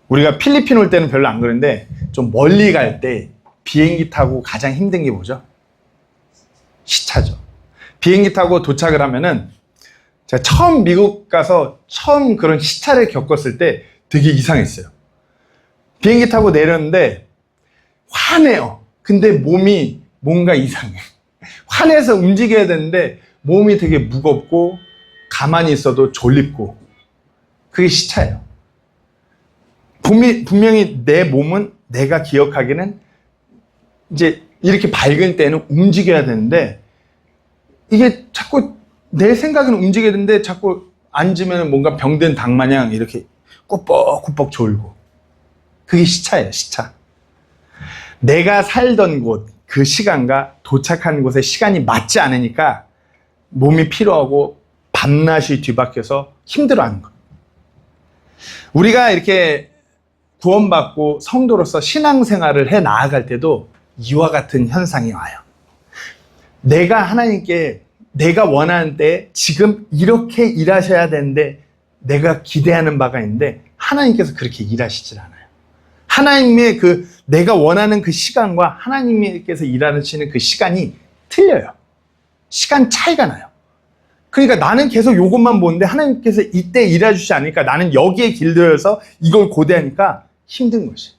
우리가 필리핀 올 때는 별로 안 그런데 좀 멀리 갈 때 비행기 타고 가장 힘든 게 뭐죠? 시차죠. 비행기 타고 도착을 하면은 제가 처음 미국 가서 처음 그런 시차를 겪었을 때 되게 이상했어요. 비행기 타고 내렸는데 화내요. 근데 몸이 뭔가 이상해. 화내서 움직여야 되는데 몸이 되게 무겁고 가만히 있어도 졸립고 그게 시차예요. 분명히 내 몸은 내가 기억하기는 이제 이렇게 밝은 때는 움직여야 되는데 이게 자꾸 내 생각은 움직여야 되는데 자꾸 앉으면 뭔가 병든 닭 마냥 이렇게 꾸벅꾸벅 졸고 그게 시차예요. 시차. 내가 살던 곳 그 시간과 도착한 곳의 시간이 맞지 않으니까 몸이 피로하고 밤낮이 뒤바뀌어서 힘들어하는 거예요. 우리가 이렇게 구원받고 성도로서 신앙생활을 해 나아갈 때도 이와 같은 현상이 와요. 내가 하나님께 내가 원하는 때 지금 이렇게 일하셔야 되는데 내가 기대하는 바가 있는데 하나님께서 그렇게 일하시질 않아요. 하나님의 내가 원하는 그 시간과 하나님께서 일하시는 그 시간이 틀려요. 시간 차이가 나요. 그러니까 나는 계속 이것만 보는데 하나님께서 이때 일해주시지 않으니까 나는 여기에 길들여서 이걸 고대하니까 힘든 것이.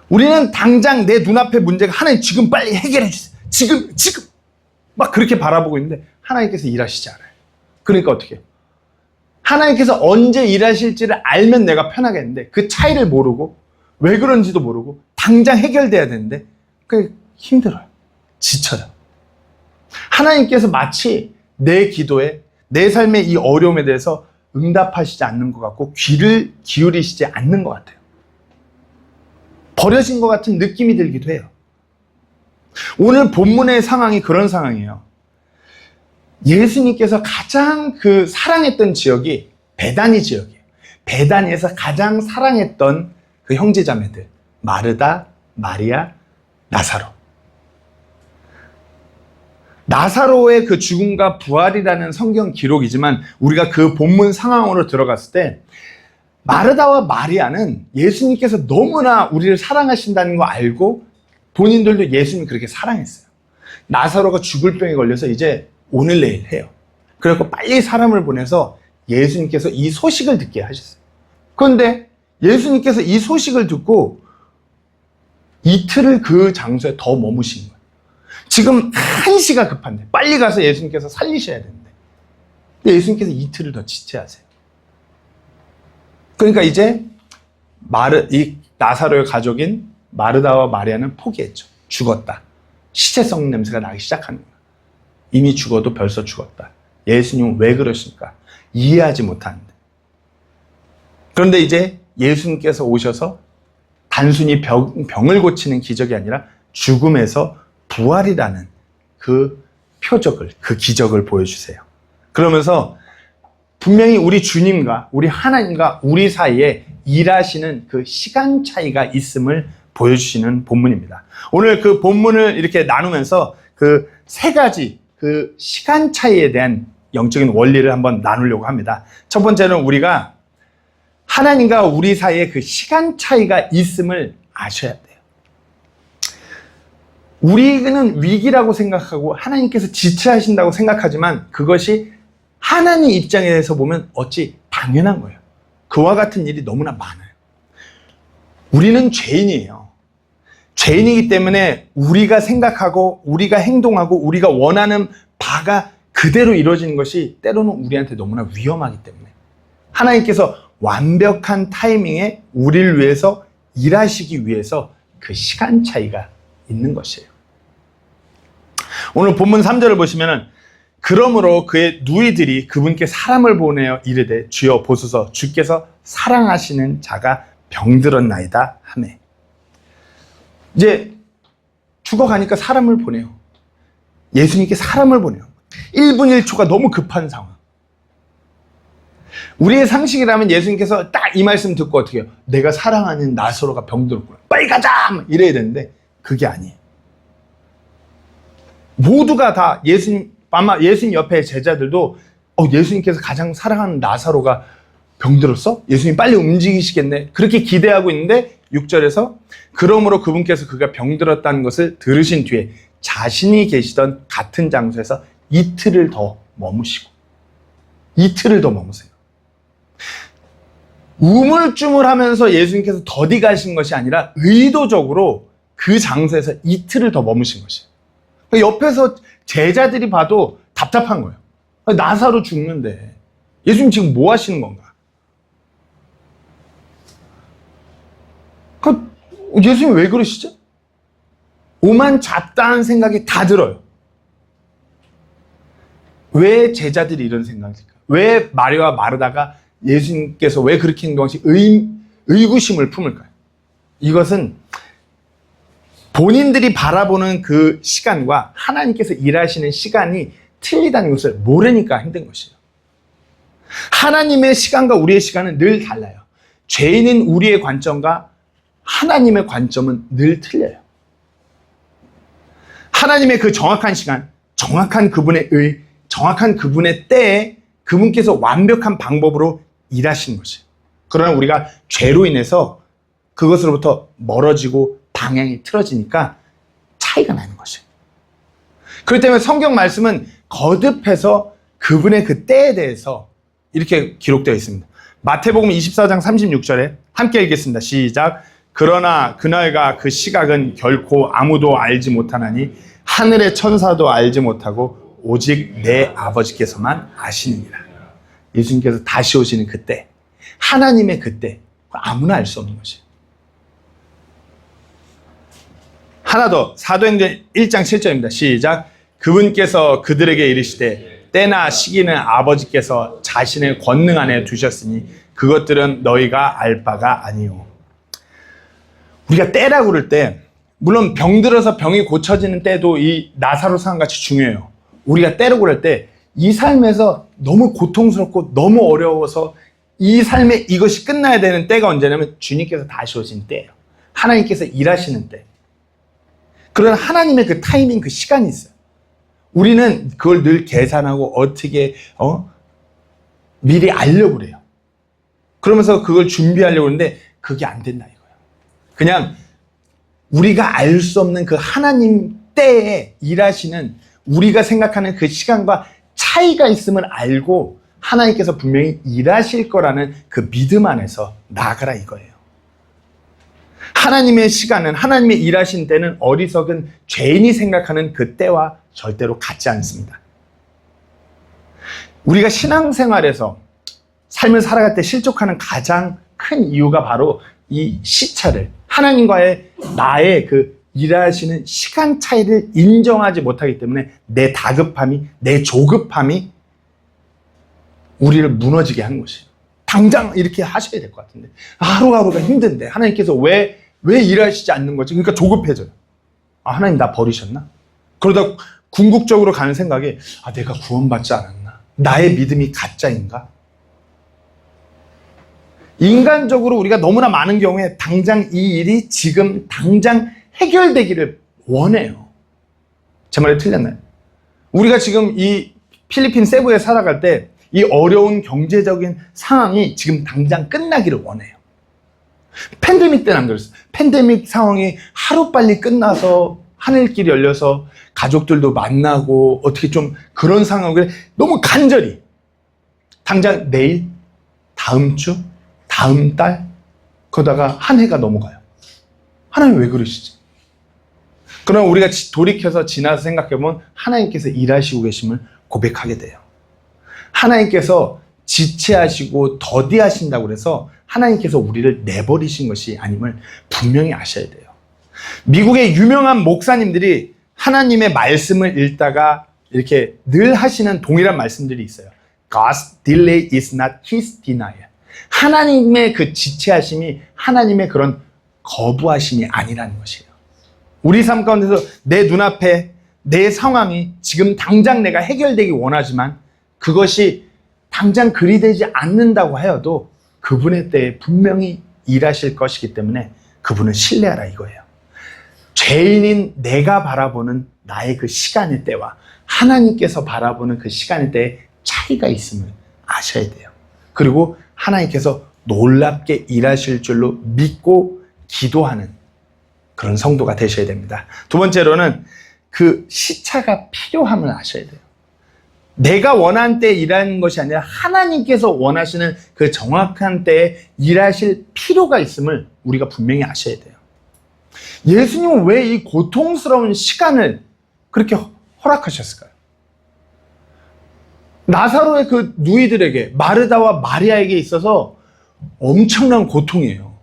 우리는 당장 내 눈앞의 문제가 하나님 지금 빨리 해결해 주세요. 지금 막 그렇게 바라보고 있는데 하나님께서 일하시지 않아요. 그러니까 어떻게 해요? 하나님께서 언제 일하실지를 알면 내가 편하겠는데 그 차이를 모르고 왜 그런지도 모르고 당장 해결돼야 되는데 그게 힘들어요. 지쳐요. 하나님께서 마치 내 기도에 내 삶의 이 어려움에 대해서 응답하시지 않는 것 같고 귀를 기울이시지 않는 것 같아요. 버려진 것 같은 느낌이 들기도 해요. 오늘 본문의 상황이 그런 상황이에요. 예수님께서 가장 사랑했던 지역이 베다니 지역이에요. 베다니에서 가장 사랑했던 그 형제자매들 마르다, 마리아, 나사로. 나사로의 그 죽음과 부활이라는 성경 기록이지만 우리가 그 본문 상황으로 들어갔을 때 마르다와 마리아는 예수님께서 너무나 우리를 사랑하신다는 거 알고 본인들도 예수님 그렇게 사랑했어요. 나사로가 죽을 병에 걸려서 이제 오늘 내일 해요. 그래서 빨리 사람을 보내서 예수님께서 이 소식을 듣게 하셨어요. 그런데 예수님께서 이 소식을 듣고 이틀을 그 장소에 더 머무신 거예요. 지금 한시가 급한데 빨리 가서 예수님께서 살리셔야 되는데 근데 예수님께서 이틀을 더 지체하세요. 그러니까 이제 이 나사로의 가족인 마르다와 마리아는 포기했죠. 죽었다. 시체 썩는 냄새가 나기 시작하는 거예요. 이미 죽어도 벌써 죽었다. 예수님은 왜 그러십니까? 이해하지 못하는데. 그런데 이제 예수님께서 오셔서 단순히 병을 고치는 기적이 아니라 죽음에서 부활이라는 그 표적을, 그 기적을 보여주세요. 그러면서 분명히 우리 주님과 우리 하나님과 우리 사이에 일하시는 그 시간 차이가 있음을 보여주시는 본문입니다. 오늘 그 본문을 이렇게 나누면서 그 세 가지 그 시간 차이에 대한 영적인 원리를 한번 나누려고 합니다. 첫 번째는 우리가 하나님과 우리 사이에 그 시간 차이가 있음을 아셔야 돼요. 우리는 위기라고 생각하고 하나님께서 지체하신다고 생각하지만 그것이 하나님 입장에서 보면 어찌 당연한 거예요. 그와 같은 일이 너무나 많아요. 우리는 죄인이에요. 죄인이기 때문에 우리가 생각하고 우리가 행동하고 우리가 원하는 바가 그대로 이루어지는 것이 때로는 우리한테 너무나 위험하기 때문에 하나님께서 완벽한 타이밍에 우리를 위해서 일하시기 위해서 그 시간 차이가 있는 것이에요. 오늘 본문 3절을 보시면은 그러므로 그의 누이들이 그분께 사람을 보내어 이르되 주여 보소서 주께서 사랑하시는 자가 병들었나이다 하매. 이제 죽어가니까 사람을 보내요. 예수님께 사람을 보내요. 1분 1초가 너무 급한 상황. 우리의 상식이라면 예수님께서 딱 이 말씀 듣고 어떻게 해요? 내가 사랑하는 나사로가 병들었구나. 빨리 가자! 이래야 되는데 그게 아니에요. 모두가 다 아마 예수님 옆에 제자들도 예수님께서 가장 사랑하는 나사로가 병들었어? 예수님 빨리 움직이시겠네. 그렇게 기대하고 있는데 6절에서 그러므로 그분께서 그가 병들었다는 것을 들으신 뒤에 자신이 계시던 같은 장소에서 이틀을 더 머무시고, 이틀을 더 머무세요. 우물쭈물하면서 예수님께서 더디 가신 것이 아니라 의도적으로 그 장소에서 이틀을 더 머무신 것이에요. 옆에서 제자들이 봐도 답답한 거예요. 나사로 죽는데 예수님 지금 뭐 하시는 건가? 예수님 왜 그러시죠? 오만잡다한 생각이 다 들어요. 왜 제자들이 이런 생각일까? 왜 마리아와 마르다가 예수님께서 왜 그렇게 행동하시 의구심을 품을까요? 이것은 본인들이 바라보는 그 시간과 하나님께서 일하시는 시간이 틀리다는 것을 모르니까 힘든 것이에요. 하나님의 시간과 우리의 시간은 늘 달라요. 죄인인 우리의 관점과 하나님의 관점은 늘 틀려요. 하나님의 그 정확한 시간, 정확한 그분의 정확한 그분의 때에 그분께서 완벽한 방법으로 일하시는 것이에요. 그러나 우리가 죄로 인해서 그것으로부터 멀어지고 방향이 틀어지니까 차이가 나는 것이에요. 그렇기 때문에 성경 말씀은 거듭해서 그분의 그 때에 대해서 이렇게 기록되어 있습니다. 마태복음 24장 36절에 함께 읽겠습니다. 시작. 그러나 그날과 그 시각은 결코 아무도 알지 못하나니 하늘의 천사도 알지 못하고 오직 내 아버지께서만 아시느니라. 예수님께서 다시 오시는 그때, 하나님의 그때, 아무나 알 수 없는 것이에요. 하나 더, 사도행전 1장 7절입니다. 시작. 그분께서 그들에게 이르시되 때나 시기는 아버지께서 자신의 권능 안에 두셨으니 그것들은 너희가 알 바가 아니요. 우리가 때라고 그럴 때, 물론 병들어서 병이 고쳐지는 때도 이 나사로 상황같이 중요해요. 우리가 때라고 그럴 때 이 삶에서 너무 고통스럽고 너무 어려워서 이 삶에 이것이 끝나야 되는 때가 언제냐면 주님께서 다시 오신 때예요. 하나님께서 일하시는 때. 그런 하나님의 그 타이밍, 그 시간이 있어요. 우리는 그걸 늘 계산하고 어떻게 미리 알려고 그래요. 그러면서 그걸 준비하려고 하는데 그게 안 된다 이거예요. 그냥 우리가 알 수 없는 그 하나님 때에 일하시는 우리가 생각하는 그 시간과 차이가 있음을 알고 하나님께서 분명히 일하실 거라는 그 믿음 안에서 나아가라 이거예요. 하나님의 시간은, 하나님의 일하신 때는 어리석은 죄인이 생각하는 그 때와 절대로 같지 않습니다. 우리가 신앙생활에서 삶을 살아갈 때 실족하는 가장 큰 이유가 바로 이 시차를, 하나님과의 나의 그 일하시는 시간 차이를 인정하지 못하기 때문에 내 다급함이, 내 조급함이 우리를 무너지게 하는 것이에요. 당장 이렇게 하셔야 될 것 같은데 하루하루가 힘든데 하나님께서 왜 일하시지 않는 거지? 그러니까 조급해져요. 하나님 나 버리셨나? 그러다 궁극적으로 가는 생각이 내가 구원받지 않았나? 나의 믿음이 가짜인가? 인간적으로 우리가 너무나 많은 경우에 당장 이 일이 지금 당장 해결되기를 원해요. 제 말이 틀렸나요? 우리가 지금 이 필리핀 세부에 살아갈 때 이 어려운 경제적인 상황이 지금 당장 끝나기를 원해요. 팬데믹 때는 안 그랬어요. 팬데믹 상황이 하루빨리 끝나서 하늘길이 열려서 가족들도 만나고 어떻게 좀 그런 상황을 너무 간절히 당장 내일, 다음 주, 다음 달 그러다가 한 해가 넘어가요. 하나님 왜 그러시지? 그러나 우리가 돌이켜서 지나서 생각해보면 하나님께서 일하시고 계심을 고백하게 돼요. 하나님께서 지체하시고 더디하신다고 해서 하나님께서 우리를 내버리신 것이 아님을 분명히 아셔야 돼요. 미국의 유명한 목사님들이 하나님의 말씀을 읽다가 이렇게 늘 하시는 동일한 말씀들이 있어요. God's delay is not His denial. 하나님의 그 지체하심이 하나님의 그런 거부하심이 아니라는 것이에요. 우리 삶 가운데서 내 눈앞에 내 상황이 지금 당장 내가 해결되기 원하지만 그것이 당장 그리 되지 않는다고 하여도 그분의 때에 분명히 일하실 것이기 때문에 그분을 신뢰하라 이거예요. 죄인인 내가 바라보는 나의 그 시간의 때와 하나님께서 바라보는 그 시간의 때에 차이가 있음을 아셔야 돼요. 그리고 하나님께서 놀랍게 일하실 줄로 믿고 기도하는 그런 성도가 되셔야 됩니다. 두 번째로는 그 시차가 필요함을 아셔야 돼요. 내가 원하는 때에 일하는 것이 아니라 하나님께서 원하시는 그 정확한 때에 일하실 필요가 있음을 우리가 분명히 아셔야 돼요. 예수님은 왜 이 고통스러운 시간을 그렇게 허락하셨을까요? 나사로의 그 누이들에게, 마르다와 마리아에게 있어서 엄청난 고통이에요.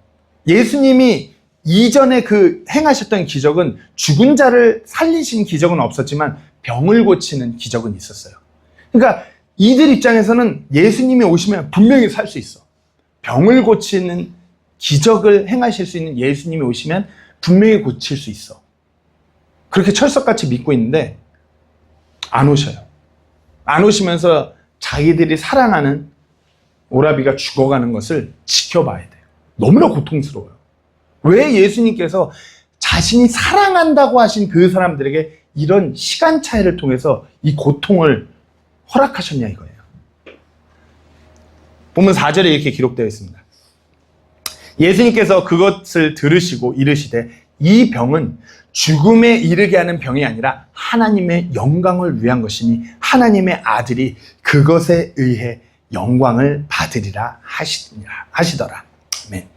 예수님이 이전에 그 행하셨던 기적은 죽은 자를 살리신 기적은 없었지만 병을 고치는 기적은 있었어요. 그러니까 이들 입장에서는 예수님이 오시면 분명히 살 수 있어. 병을 고치는 기적을 행하실 수 있는 예수님이 오시면 분명히 고칠 수 있어. 그렇게 철석같이 믿고 있는데 안 오셔요. 안 오시면서 자기들이 사랑하는 오라비가 죽어가는 것을 지켜봐야 돼요. 너무나 고통스러워요. 왜 예수님께서 자신이 사랑한다고 하신 그 사람들에게 이런 시간 차이를 통해서 이 고통을 허락하셨냐 이거예요. 본문 4절에 이렇게 기록되어 있습니다. 예수님께서 그것을 들으시고 이르시되 이 병은 죽음에 이르게 하는 병이 아니라 하나님의 영광을 위한 것이니 하나님의 아들이 그것에 의해 영광을 받으리라 하시더라. 아멘.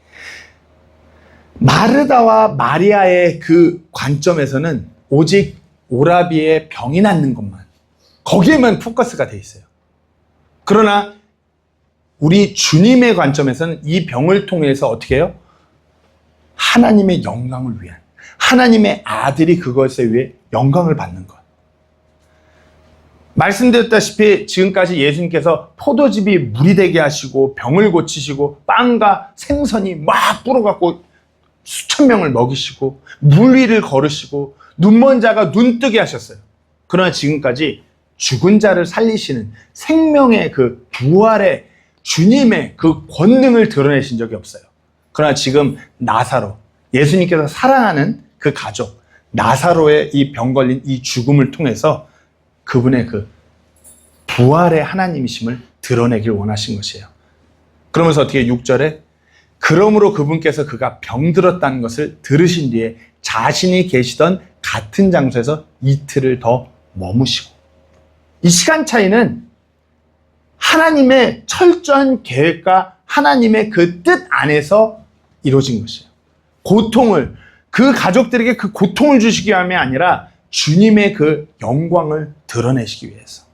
마르다와 마리아의 그 관점에서는 오직 오라비의 병이 낫는 것만, 거기에만 포커스가 돼 있어요. 그러나 우리 주님의 관점에서는 이 병을 통해서 어떻게 해요? 하나님의 영광을 위한, 하나님의 아들이 그것에 의해 영광을 받는 것. 말씀드렸다시피 지금까지 예수님께서 포도즙이 물이 되게 하시고 병을 고치시고 빵과 생선이 막 불어갖고 수천 명을 먹이시고 물 위를 걸으시고 눈먼 자가 눈 뜨게 하셨어요. 그러나 지금까지 죽은 자를 살리시는 생명의 그 부활의 주님의 그 권능을 드러내신 적이 없어요. 그러나 지금 나사로, 예수님께서 사랑하는 그 가족 나사로의 이 병 걸린 이 죽음을 통해서 그분의 그 부활의 하나님이심을 드러내길 원하신 것이에요. 그러면서 어떻게 6절에 그러므로 그분께서 그가 병들었다는 것을 들으신 뒤에 자신이 계시던 같은 장소에서 이틀을 더 머무시고, 이 시간 차이는 하나님의 철저한 계획과 하나님의 그 뜻 안에서 이루어진 것이에요. 고통을, 그 가족들에게 그 고통을 주시기 위함이 아니라 주님의 그 영광을 드러내시기 위해서.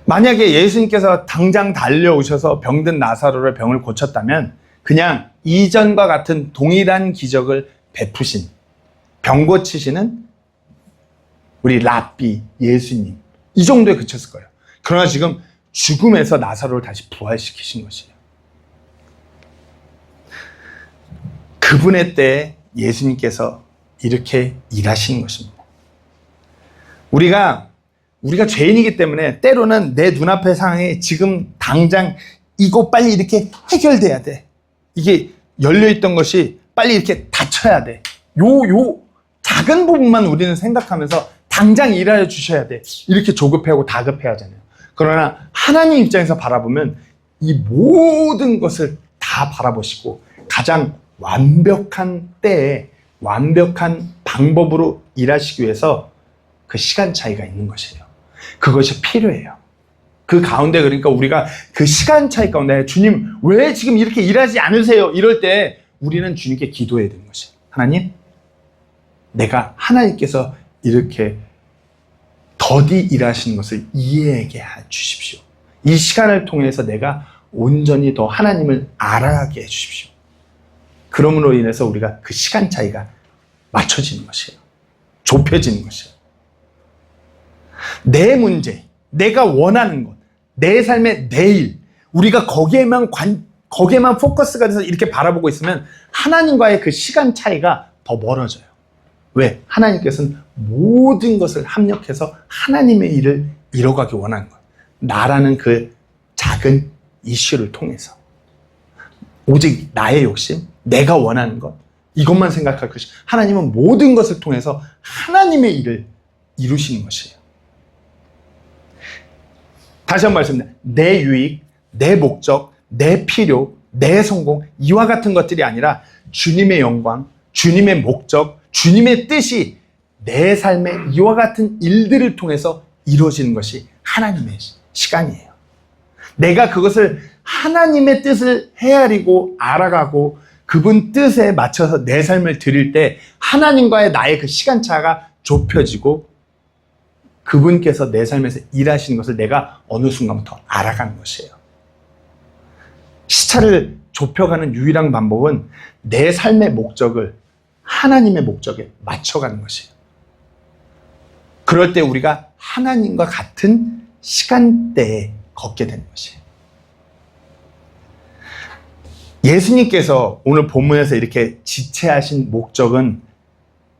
만약에 예수님께서 당장 달려오셔서 병든 나사로의 병을 고쳤다면 그냥 이전과 같은 동일한 기적을 베푸신, 병 고치시는 우리 랍비 예수님, 이 정도에 그쳤을 거예요. 그러나 지금 죽음에서 나사로를 다시 부활시키신 것이에요. 그분의 때에 예수님께서 이렇게 일하시는 것입니다. 우리가 죄인이기 때문에 때로는 내 눈앞의 상황이 지금 당장 이거 빨리 이렇게 해결돼야 돼. 이게 열려있던 것이 빨리 이렇게 닫혀야 돼. 요 작은 부분만 우리는 생각하면서 당장 일하여 주셔야 돼. 이렇게 조급해하고 다급해 하잖아요. 그러나 하나님 입장에서 바라보면 이 모든 것을 다 바라보시고 가장 완벽한 때에 완벽한 방법으로 일하시기 위해서 그 시간 차이가 있는 것이에요. 그것이 필요해요. 그 가운데 그러니까 우리가 그 시간 차이 가운데 주님 왜 지금 이렇게 일하지 않으세요? 이럴 때 우리는 주님께 기도해야 되는 것이에요. 하나님, 내가 하나님께서 이렇게 더디 일하시는 것을 이해하게 해 주십시오. 이 시간을 통해서 내가 온전히 더 하나님을 알아가게 해 주십시오. 그러므로 인해서 우리가 그 시간 차이가 맞춰지는 것이에요. 좁혀지는 것이에요. 내 문제, 내가 원하는 것, 내 삶의 내일, 우리가 거기에만 포커스가 돼서 이렇게 바라보고 있으면 하나님과의 그 시간 차이가 더 멀어져요. 왜? 하나님께서는 모든 것을 합력해서 하나님의 일을 이뤄가기 원하는 것. 나라는 그 작은 이슈를 통해서. 오직 나의 욕심, 내가 원하는 것, 이것만 생각할 것이 하나님은 모든 것을 통해서 하나님의 일을 이루시는 것이에요. 다시 한번 말씀드립니다. 내 유익, 내 목적, 내 필요, 내 성공, 이와 같은 것들이 아니라 주님의 영광, 주님의 목적, 주님의 뜻이 내 삶의 이와 같은 일들을 통해서 이루어지는 것이 하나님의 시간이에요. 내가 그것을 하나님의 뜻을 헤아리고 알아가고 그분 뜻에 맞춰서 내 삶을 드릴 때 하나님과의 나의 그 시간차가 좁혀지고 그분께서 내 삶에서 일하시는 것을 내가 어느 순간부터 알아가는 것이에요. 시차를 좁혀가는 유일한 방법은 내 삶의 목적을 하나님의 목적에 맞춰가는 것이에요. 그럴 때 우리가 하나님과 같은 시간대에 걷게 되는 것이에요. 예수님께서 오늘 본문에서 이렇게 지체하신 목적은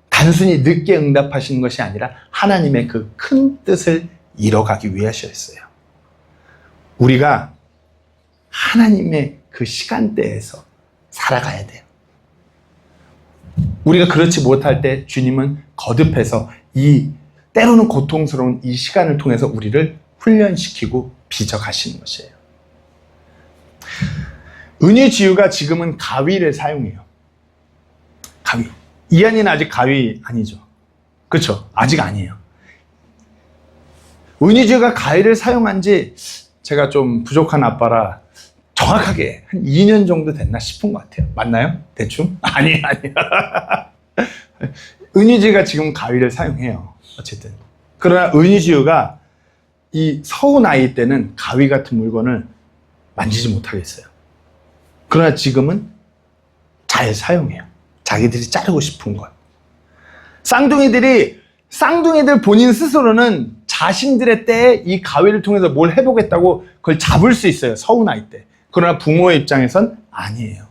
단순히 늦게 응답하시는 것이 아니라 하나님의 그 큰 뜻을 이뤄가기 위하셨어요. 우리가 하나님의 그 시간대에서 살아가야 돼요. 우리가 그렇지 못할 때 주님은 거듭해서 때로는 고통스러운 이 시간을 통해서 우리를 훈련시키고 빚어가시는 것이에요. 은유지유가 지금은 가위를 사용해요. 가위. 이한이는 아직 가위 아니죠. 그렇죠? 아직 아니에요. 은유지유가 가위를 사용한 지 제가 좀 부족한 아빠라 정확하게 한 2년 정도 됐나 싶은 것 같아요. 맞나요? 대충? 아니에요. 은유지유가 지금 가위를 사용해요. 어쨌든. 그러나 은유지유가 이 서운 아이 때는 가위 같은 물건을 만지지 못하겠어요. 그러나 지금은 잘 사용해요. 자기들이 자르고 싶은 것. 쌍둥이들 본인 스스로는 자신들의 때에 이 가위를 통해서 뭘 해보겠다고 그걸 잡을 수 있어요. 서운 아이 때. 그러나 부모의 입장에선 아니에요.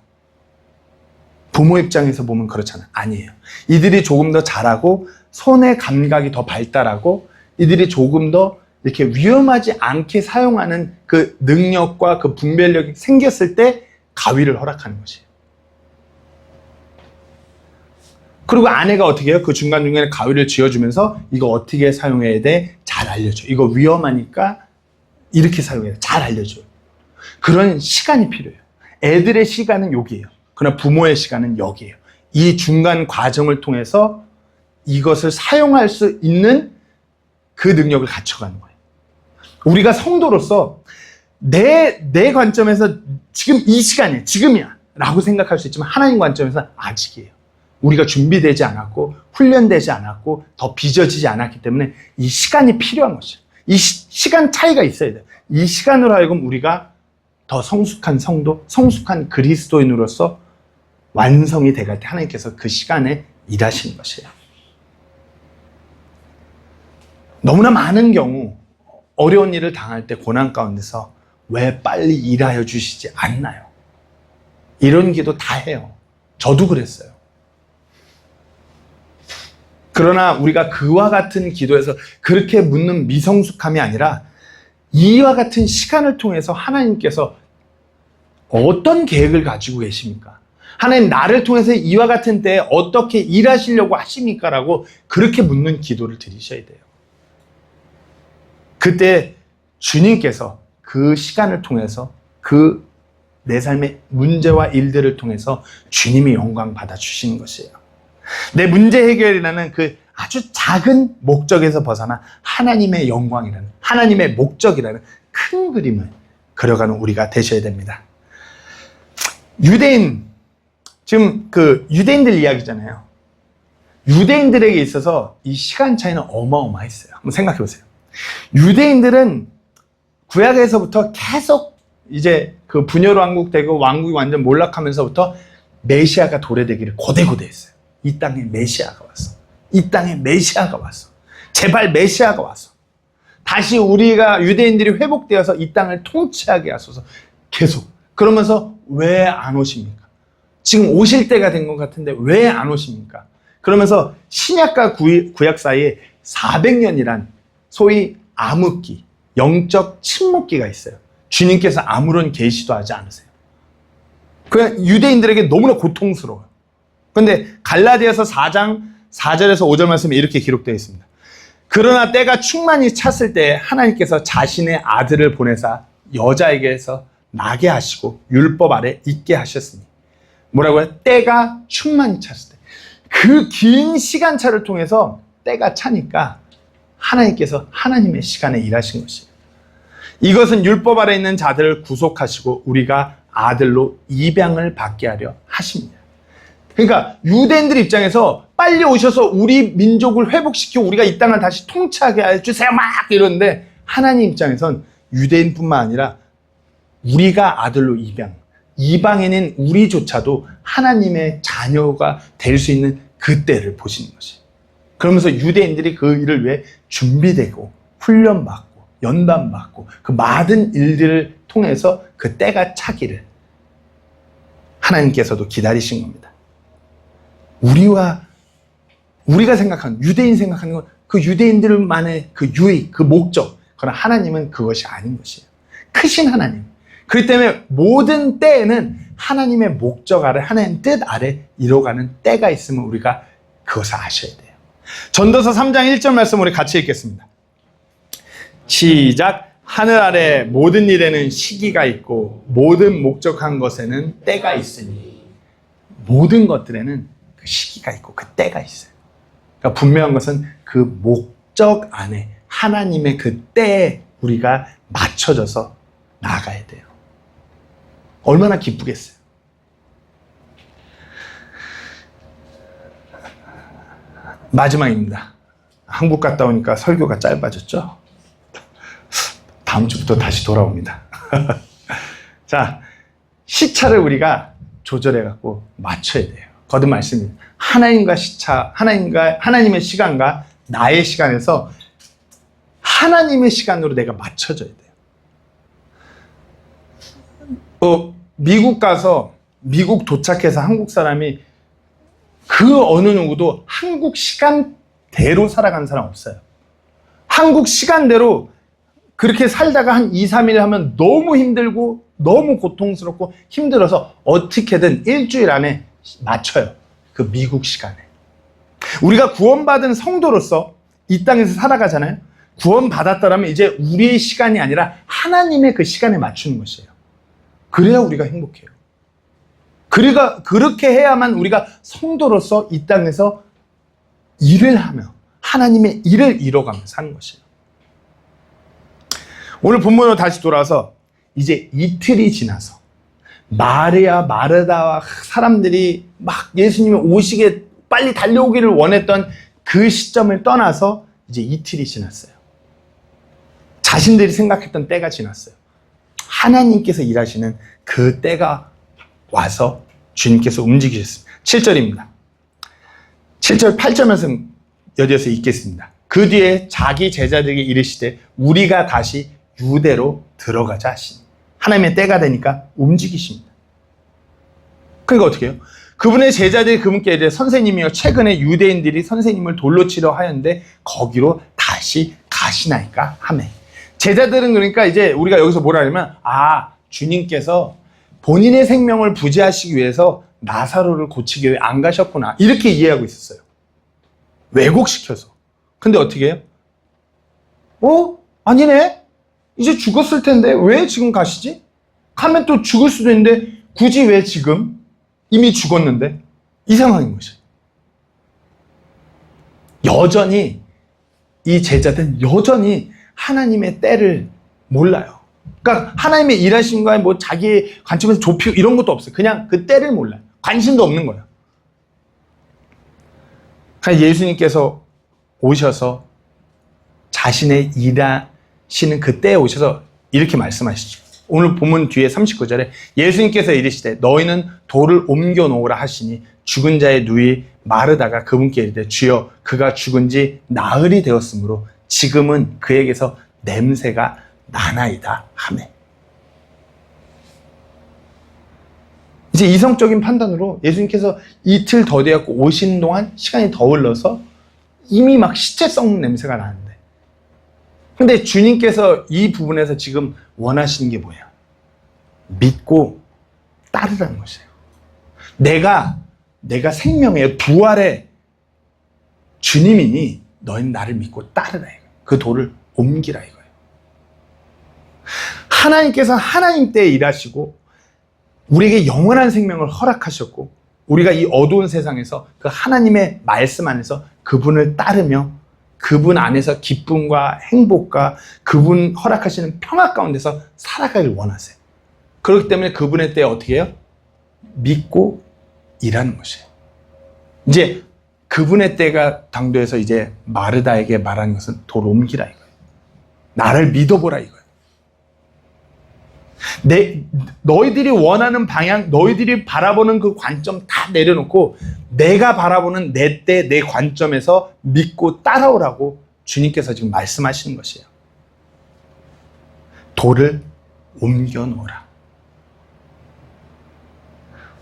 부모 입장에서 보면 그렇잖아요. 아니에요. 이들이 조금 더 잘하고 손의 감각이 더 발달하고 이들이 조금 더 이렇게 위험하지 않게 사용하는 그 능력과 그 분별력이 생겼을 때 가위를 허락하는 것이에요. 그리고 아내가 어떻게 해요? 그 중간중간에 가위를 쥐어주면서 이거 어떻게 사용해야 돼? 잘 알려줘. 이거 위험하니까 이렇게 사용해야 돼. 잘 알려줘요. 그런 시간이 필요해요. 애들의 시간은 여기예요. 그러나 부모의 시간은 여기예요. 이 중간 과정을 통해서 이것을 사용할 수 있는 그 능력을 갖춰가는 거예요. 우리가 성도로서 내 관점에서 지금 이 시간이야, 지금이야 라고 생각할 수 있지만 하나님 관점에서 아직이에요. 우리가 준비되지 않았고 훈련되지 않았고 더 빚어지지 않았기 때문에 이 시간이 필요한 것이에요. 이 시간 차이가 있어야 돼요. 이 시간으로 하여금 우리가 더 성숙한 성도, 성숙한 그리스도인으로서 완성이 돼갈 때 하나님께서 그 시간에 일하시는 것이에요. 너무나 많은 경우 어려운 일을 당할 때 고난 가운데서 왜 빨리 일하여 주시지 않나요? 이런 기도 다 해요. 저도 그랬어요. 그러나 우리가 그와 같은 기도에서 그렇게 묻는 미성숙함이 아니라 이와 같은 시간을 통해서 하나님께서 어떤 계획을 가지고 계십니까? 하나님 나를 통해서 이와 같은 때에 어떻게 일하시려고 하십니까? 라고 그렇게 묻는 기도를 드리셔야 돼요. 그때 주님께서 그 시간을 통해서 그 내 삶의 문제와 일들을 통해서 주님이 영광 받아 주시는 것이에요. 내 문제 해결이라는 그 아주 작은 목적에서 벗어나 하나님의 영광이라는, 하나님의 목적이라는 큰 그림을 그려가는 우리가 되셔야 됩니다. 지금 그 유대인들 이야기잖아요. 유대인들에게 있어서 이 시간 차이는 어마어마했어요. 한번 생각해 보세요. 유대인들은 구약에서부터 계속 이제 그 분열 왕국되고 왕국이 완전 몰락하면서부터 메시아가 도래되기를 고대고대했어요. 이 땅에 메시아가 왔어. 이 땅에 메시아가 왔어. 제발 메시아가 왔어. 다시 우리가 유대인들이 회복되어서 이 땅을 통치하게 하소서. 계속. 그러면서 왜 안 오십니까? 지금 오실 때가 된 것 같은데 왜 안 오십니까? 그러면서 신약과 구약 사이에 400년이란 소위 암흑기, 영적 침묵기가 있어요. 주님께서 아무런 계시도 하지 않으세요. 그냥 유대인들에게 너무나 고통스러워요. 그런데 갈라디아서 4장 4절에서 5절 말씀에 이렇게 기록되어 있습니다. 그러나 때가 충만히 찼을 때 하나님께서 자신의 아들을 보내사 여자에게서 나게 하시고 율법 아래 있게 하셨으니 뭐라고요? 때가 충만히 찼을 때. 그 긴 시간차를 통해서 때가 차니까 하나님께서 하나님의 시간에 일하신 것이에요. 이것은 율법 아래 있는 자들을 구속하시고 우리가 아들로 입양을 받게 하려 하십니다. 그러니까 유대인들 입장에서 빨리 오셔서 우리 민족을 회복시켜 우리가 이 땅을 다시 통치하게 해주세요 막 이러는데, 하나님 입장에선 유대인뿐만 아니라 우리가 아들로 이방인인 우리조차도 하나님의 자녀가 될 수 있는 그 때를 보시는 것이에요. 그러면서 유대인들이 그 일을 위해 준비되고 훈련받고 연단받고 그 많은 일들을 통해서 그 때가 차기를 하나님께서도 기다리신 겁니다. 우리가 생각하는, 유대인 생각하는 건 그 유대인들만의 그 유익, 그 목적. 그러나 하나님은 그것이 아닌 것이에요. 크신 하나님. 그렇기 때문에 모든 때에는 하나님의 목적 아래, 하나님의 뜻 아래 이뤄가는 때가 있으면 우리가 그것을 아셔야 돼요. 전도서 3장 1절 말씀 우리 같이 읽겠습니다. 시작. 하늘 아래 모든 일에는 시기가 있고 모든 목적한 것에는 때가 있으니. 모든 것들에는 그 시기가 있고 그 때가 있어요. 그러니까 분명한 것은 그 목적 안에 하나님의 그 때에 우리가 맞춰져서 나아가야 돼요. 얼마나 기쁘겠어요. 마지막입니다. 한국 갔다 오니까 설교가 짧아졌죠? 다음 주부터 다시 돌아옵니다. 자, 시차를 우리가 조절해갖고 맞춰야 돼요. 거듭 말씀입니다. 하나님과 시차, 하나님의 시간과 나의 시간에서 하나님의 시간으로 내가 맞춰져야 돼요. 미국 가서, 미국 도착해서 한국 사람이 그 어느 누구도 한국 시간대로 살아가는 사람 없어요. 한국 시간대로 그렇게 살다가 한 2, 3일 하면 너무 힘들고 너무 고통스럽고 힘들어서 어떻게든 일주일 안에 맞춰요. 그 미국 시간에. 우리가 구원받은 성도로서 이 땅에서 살아가잖아요. 구원받았더라면 이제 우리의 시간이 아니라 하나님의 그 시간에 맞추는 것이에요. 그래야 우리가 행복해요. 그렇게 해야만 우리가 성도로서 이 땅에서 일을 하며 하나님의 일을 이뤄가며 사는 것이에요. 오늘 본문으로 다시 돌아와서 이제 이틀이 지나서 마리아, 마르다와 사람들이 막 예수님이 오시게 빨리 달려오기를 원했던 그 시점을 떠나서 이제 이틀이 지났어요. 자신들이 생각했던 때가 지났어요. 하나님께서 일하시는 그 때가 와서 주님께서 움직이셨습니다. 7절입니다. 7절, 8절 말씀 여기에서 읽겠습니다. 그 뒤에 자기 제자들에게 이르시되 우리가 다시 유대로 들어가자 하시니. 하나님의 때가 되니까 움직이십니다. 그러니까 어떻게 해요? 그분의 제자들이 그분께 이르되 선생님이여 최근에 유대인들이 선생님을 돌로 치려 하였는데 거기로 다시 가시나이까 하매. 제자들은 그러니까 이제 우리가 여기서 뭐라 하냐면 주님께서 본인의 생명을 부지하시기 위해서 나사로를 고치기 위해 안 가셨구나 이렇게 이해하고 있었어요. 왜곡시켜서. 근데 어떻게 해요? 아니네. 이제 죽었을 텐데 왜 지금 가시지? 가면 또 죽을 수도 있는데 굳이 왜 지금? 이미 죽었는데? 이 상황인 것이에요. 여전히 이 제자들은 여전히 하나님의 때를 몰라요. 그러니까 하나님의 일하심과 뭐 자기의 관점에서 좁히고 이런 것도 없어요. 그냥 그 때를 몰라요. 관심도 없는 거예요. 그러니까 예수님께서 오셔서 자신의 일하시는 그 때에 오셔서 이렇게 말씀하시죠. 오늘 본문 뒤에 39절에 예수님께서 이르시되 너희는 돌을 옮겨 놓으라 하시니 죽은 자의 누이 마르다가 그분께 이르되 주여 그가 죽은 지 나흘이 되었으므로 지금은 그에게서 냄새가 나나이다 하매. 이제 이성적인 판단으로 예수님께서 이틀 더 되었고 오시는 동안 시간이 더 흘러서 이미 막 시체 썩는 냄새가 나는데, 근데 주님께서 이 부분에서 지금 원하시는 게 뭐예요? 믿고 따르라는 것이에요. 내가 생명의 부활의 주님이니 너희는 나를 믿고 따르라 이거예요. 그 도를 옮기라 이거예요. 하나님께서 하나님 때에 일하시고 우리에게 영원한 생명을 허락하셨고 우리가 이 어두운 세상에서 그 하나님의 말씀 안에서 그분을 따르며 그분 안에서 기쁨과 행복과 그분 허락하시는 평화 가운데서 살아가길 원하세요. 그렇기 때문에 그분의 때에 어떻게 해요? 믿고 일하는 것이에요. 이제 그분의 때가 당도해서 이제 마르다에게 말하는 것은 도를 옮기라 이거예요. 나를 믿어보라 이거예요. 너희들이 원하는 방향, 너희들이 바라보는 그 관점 다 내려놓고 내가 바라보는 내 때, 내 관점에서 믿고 따라오라고 주님께서 지금 말씀하시는 것이에요. 도를 옮겨 놓으라.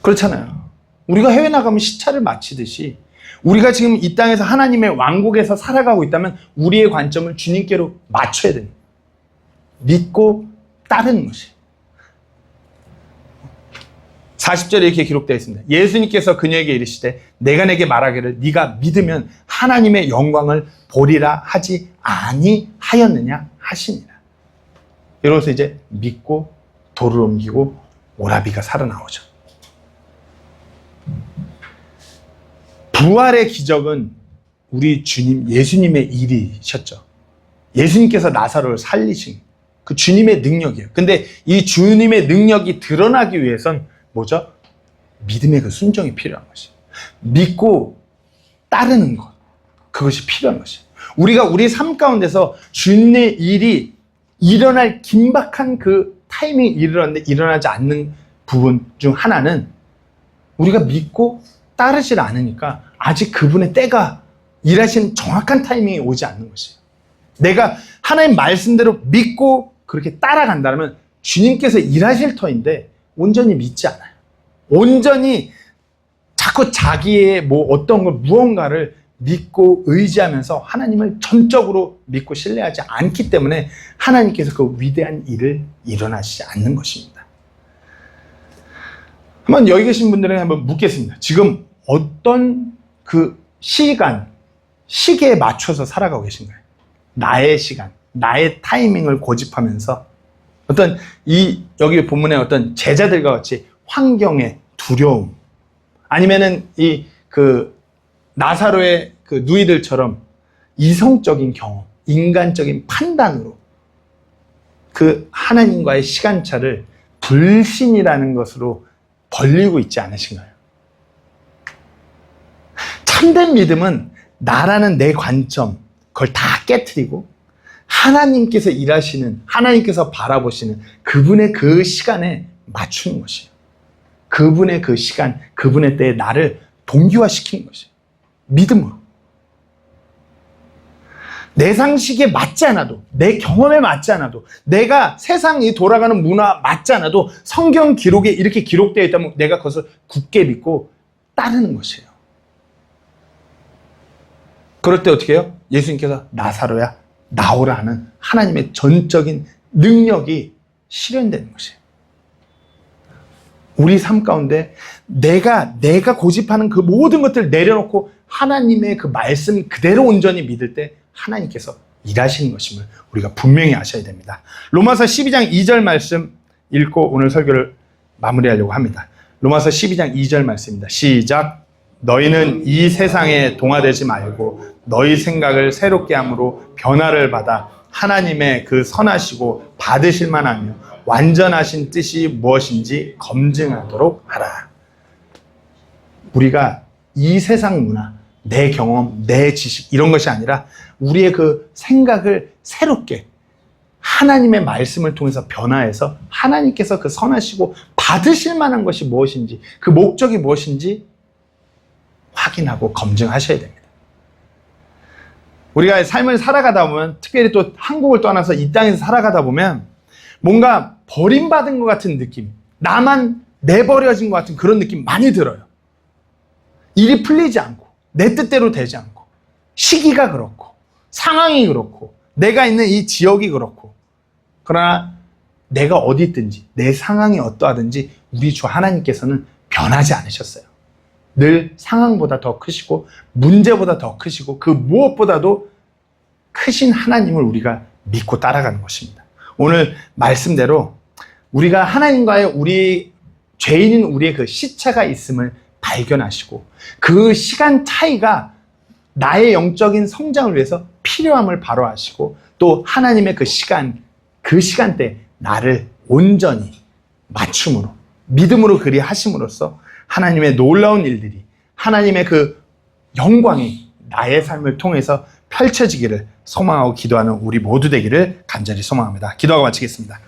그렇잖아요. 우리가 해외 나가면 시차를 맞추듯이 우리가 지금 이 땅에서 하나님의 왕국에서 살아가고 있다면 우리의 관점을 주님께로 맞춰야 됩니다. 믿고 따르는 것이에요. 40절에 이렇게 기록되어 있습니다. 예수님께서 그녀에게 이르시되 내가 내게 말하기를 네가 믿으면 하나님의 영광을 보리라 하지 아니하였느냐 하시니라. 이로써 이제 믿고 도를 옮기고 오라비가 살아나오죠. 부활의 기적은 우리 주님 예수님의 일이셨죠. 예수님께서 나사로를 살리신 그 주님의 능력이에요. 근데 이 주님의 능력이 드러나기 위해선 뭐죠? 믿음의 그 순종이 필요한 것이에요. 믿고 따르는 것. 그것이 필요한 것이에요. 우리가 우리 삶 가운데서 주님의 일이 일어날 긴박한 그 타이밍이 일어났는데 일어나지 않는 부분 중 하나는 우리가 믿고 따르질 않으니까 아직 그분의 때가 일하시는 정확한 타이밍이 오지 않는 것이에요. 내가 하나님 말씀대로 믿고 그렇게 따라간다면 주님께서 일하실 터인데 온전히 믿지 않아요. 온전히 자꾸 자기의 어떤 걸 무언가를 믿고 의지하면서 하나님을 전적으로 믿고 신뢰하지 않기 때문에 하나님께서 그 위대한 일을 일어나시지 않는 것입니다. 한번 여기 계신 분들에게 한번 묻겠습니다. 지금 어떤 그 시계에 맞춰서 살아가고 계신가요? 나의 시간, 나의 타이밍을 고집하면서 어떤 여기 본문에 어떤 제자들과 같이 환경의 두려움, 아니면은 나사로의 그 누이들처럼 이성적인 경험, 인간적인 판단으로 그 하나님과의 시간차를 불신이라는 것으로 벌리고 있지 않으신가요? 참된 믿음은 나라는 내 관점, 그걸 다 깨트리고 하나님께서 일하시는, 하나님께서 바라보시는 그분의 그 시간에 맞추는 것이에요. 그분의 그 시간, 그분의 때에 나를 동기화시키는 것이에요. 믿음으로. 내 상식에 맞지 않아도, 내 경험에 맞지 않아도, 내가 세상이 돌아가는 문화 맞지 않아도 성경 기록에 이렇게 기록되어 있다면 내가 그것을 굳게 믿고 따르는 것이에요. 그럴 때 어떻게 해요? 예수님께서 나사로야 나오라 하는 하나님의 전적인 능력이 실현되는 것이에요. 우리 삶 가운데 내가 고집하는 그 모든 것들을 내려놓고 하나님의 그 말씀 그대로 온전히 믿을 때 하나님께서 일하시는 것임을 우리가 분명히 아셔야 됩니다. 로마서 12장 2절 말씀 읽고 오늘 설교를 마무리하려고 합니다. 로마서 12장 2절 말씀입니다. 시작. 너희는 이 세상에 동화되지 말고 너희 생각을 새롭게 함으로 변화를 받아 하나님의 그 선하시고 받으실 만하며 완전하신 뜻이 무엇인지 검증하도록 하라. 우리가 이 세상 문화, 내 경험, 내 지식 이런 것이 아니라 우리의 그 생각을 새롭게 하나님의 말씀을 통해서 변화해서 하나님께서 그 선하시고 받으실 만한 것이 무엇인지, 그 목적이 무엇인지 확인하고 검증하셔야 됩니다. 우리가 삶을 살아가다 보면, 특별히 또 한국을 떠나서 이 땅에서 살아가다 보면 뭔가 버림받은 것 같은 느낌, 나만 내버려진 것 같은 그런 느낌 많이 들어요. 일이 풀리지 않고, 내 뜻대로 되지 않고, 시기가 그렇고, 상황이 그렇고, 내가 있는 이 지역이 그렇고. 그러나 내가 어디 있든지, 내 상황이 어떠하든지 우리 주 하나님께서는 변하지 않으셨어요. 늘 상황보다 더 크시고 문제보다 더 크시고 그 무엇보다도 크신 하나님을 우리가 믿고 따라가는 것입니다. 오늘 말씀대로 우리가 하나님과의 우리 죄인인 우리의 그 시차가 있음을 발견하시고 그 시간 차이가 나의 영적인 성장을 위해서 필요함을 바로 아시고 또 하나님의 그 시간대 나를 온전히 맞춤으로 믿음으로 그리 하심으로써 하나님의 놀라운 일들이 하나님의 그 영광이 나의 삶을 통해서 펼쳐지기를 소망하고 기도하는 우리 모두 되기를 간절히 소망합니다. 기도하고 마치겠습니다.